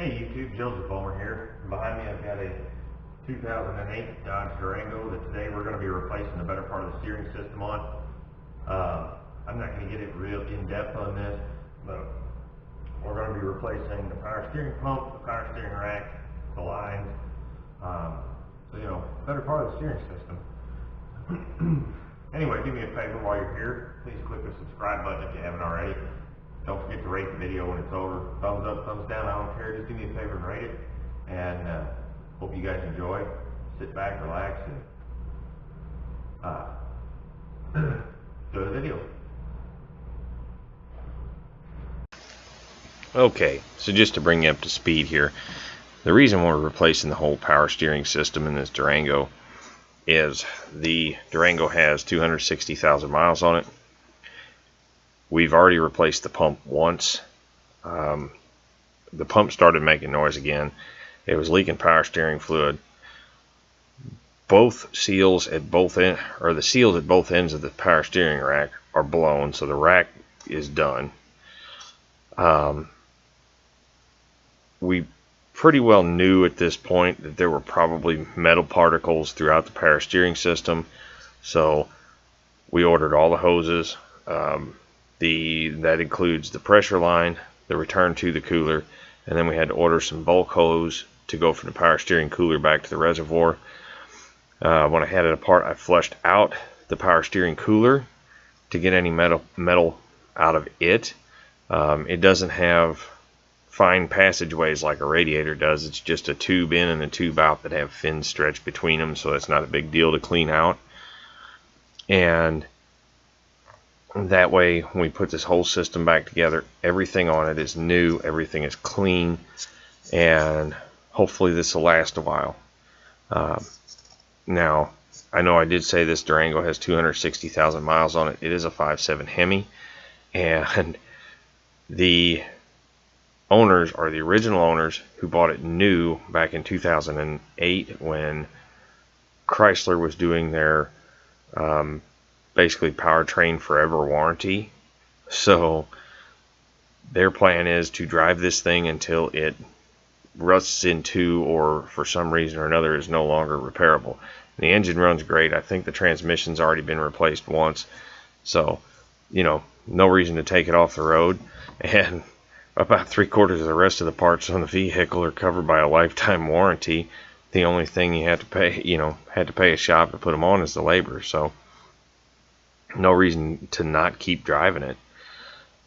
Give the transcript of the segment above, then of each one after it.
Hey YouTube, Joseph Bowman here. Behind me I've got a 2008 Dodge Durango that today we're going to be replacing the better part of the steering system on. I'm not going to get it real in-depth on this, but we're going to be replacing the power steering pump, the power steering rack, the lines, so you know, better part of the steering system. Anyway, do me a favor while you're here, please click the subscribe button if you haven't already. Don't forget to rate the video when it's over. Thumbs up, thumbs down, I don't care. Just do me a favor and rate it. And hope you guys enjoy. Sit back, relax, and go to the video. Okay, so just to bring you up to speed here, the reason we're replacing the whole power steering system in this Durango is the Durango has 260,000 miles on it. We've already replaced the pump once. The pump started making noise again. It was leaking power steering fluid. Both seals at both ends, or the seals at both ends of the power steering rack are blown, so the rack is done. We pretty well knew at this point that there were probably metal particles throughout the power steering system, so we ordered all the hoses. That includes the pressure line, the return to the cooler, and then we had to order some bulk hose to go from the power steering cooler back to the reservoir. When I had it apart, I flushed out the power steering cooler to get any metal out of it. It doesn't have fine passageways like a radiator does. It's just a tube in and a tube out that have fins stretched between them, so it's not a big deal to clean out. And that way, when we put this whole system back together, everything on it is new, everything is clean, and hopefully this will last a while. Now, I know I did say this Durango has 260,000 miles on it. It is a 5.7 Hemi, and the owners are the original owners who bought it new back in 2008 when Chrysler was doing their basically powertrain forever warranty. So their plan is to drive this thing until it rusts into, or for some reason or another is no longer repairable. And the engine runs great. I think the transmission's already been replaced once, so you know, no reason to take it off the road. And about 3/4 of the rest of the parts on the vehicle are covered by a lifetime warranty. The only thing you have to pay, had to pay a shop to put them on, is the labor. So no reason to not keep driving it.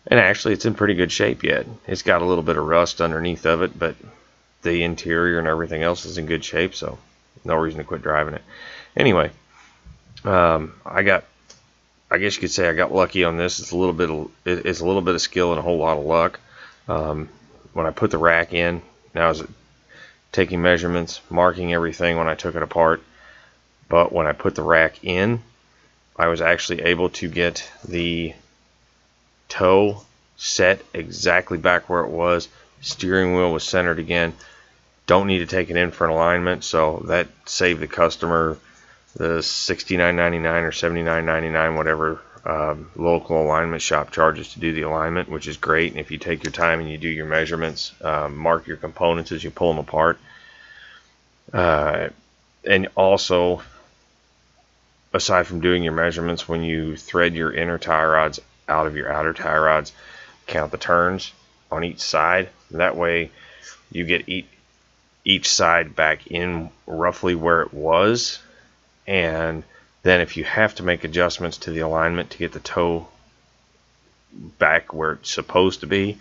And actually, it's in pretty good shape yet. It's got a little bit of rust underneath of it, but the interior and everything else is in good shape, so no reason to quit driving it. Anyway, I guess you could say I got lucky on this. It's a little bit of skill and a whole lot of luck. When I put the rack in, now I was taking measurements, marking everything when I took it apart. But when I put the rack in, I was actually able to get the toe set exactly back where it was. Steering wheel was centered again. Don't need to take it in for an alignment, so that saved the customer the $69.99 or $79.99, whatever local alignment shop charges to do the alignment, which is great. And if you take your time and you do your measurements, mark your components as you pull them apart, and also, aside from doing your measurements, when you thread your inner tie rods out of your outer tie rods, count the turns on each side. That way you get each side back in roughly where it was. And then if you have to make adjustments to the alignment to get the toe back where it's supposed to be,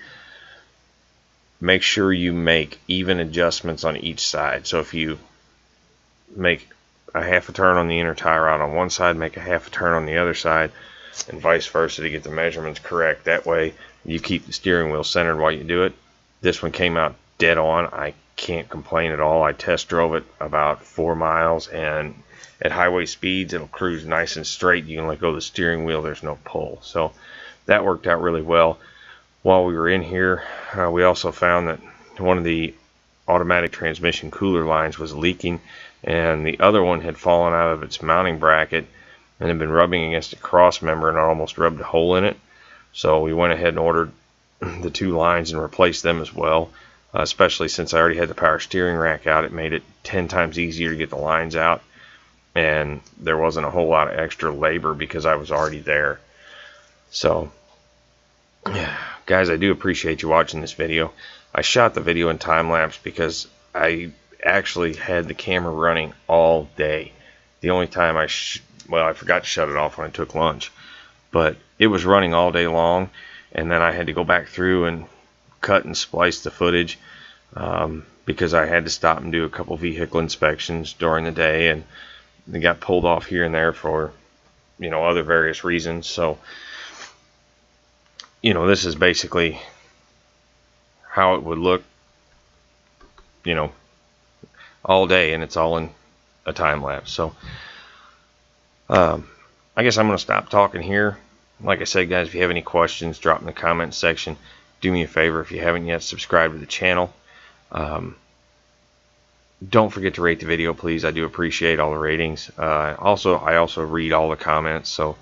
make sure you make even adjustments on each side. So if you make a half a turn on the inner tie rod on one side, make a half a turn on the other side, and vice versa to get the measurements correct. That way you keep the steering wheel centered while you do it. This one came out dead on. I can't complain at all. I test drove it about 4 miles, and at highway speeds it'll cruise nice and straight. You can let go of the steering wheel, there's no pull. So that worked out really well. While we were in here, we also found that one of the automatic transmission cooler lines was leaking, and the other one had fallen out of its mounting bracket and had been rubbing against a cross member, and I almost rubbed a hole in it. So we went ahead and ordered the two lines and replaced them as well. especially since I already had the power steering rack out. It made it 10 times easier to get the lines out, and there wasn't a whole lot of extra labor because I was already there. So guys, I do appreciate you watching this video. I shot the video in time lapse because I actually had the camera running all day. The only time I forgot to shut it off when I took lunch, but it was running all day long, and then I had to go back through and cut and splice the footage because I had to stop and do a couple vehicle inspections during the day, and they got pulled off here and there for, you know, other various reasons. So, you know, this is basically how it would look, you know, all day, and it's all in a time lapse. So I guess I'm going to stop talking here. Like I said, guys, if you have any questions, drop in the comments section. Do me a favor, if you haven't yet, subscribe to the channel. Don't forget to rate the video, please. I do appreciate all the ratings. I also read all the comments, so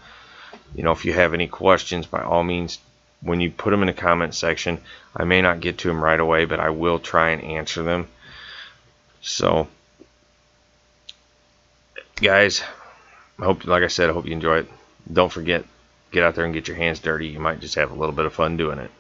you know, if you have any questions, by all means, when you put them in the comment section, I may not get to them right away, but I will try and answer them. So guys, like I said, I hope you enjoy it. Don't forget, get out there and get your hands dirty. You might just have a little bit of fun doing it.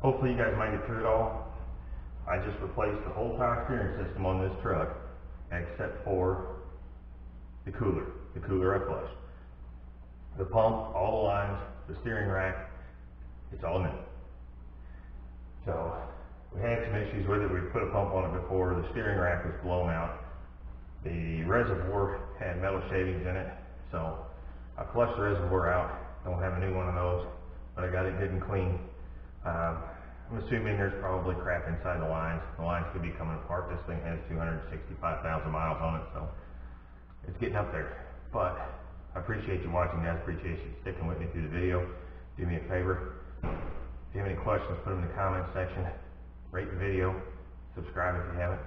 Hopefully you guys made it through it all. I just replaced the whole power steering system on this truck, except for the cooler I flushed. The pump, all the lines, the steering rack, it's all new. So we had some issues with it. We put a pump on it before. The steering rack was blown out. The reservoir had metal shavings in it, so I flushed the reservoir out. Don't have a new one of those, but I got it good and clean. I'm assuming there's probably crap inside the lines. The lines could be coming apart. This thing has 265,000 miles on it, so it's getting up there. But I appreciate you watching, guys. Appreciate you sticking with me through the video. Do me a favor. If you have any questions, put them in the comments section. Rate the video. Subscribe if you haven't.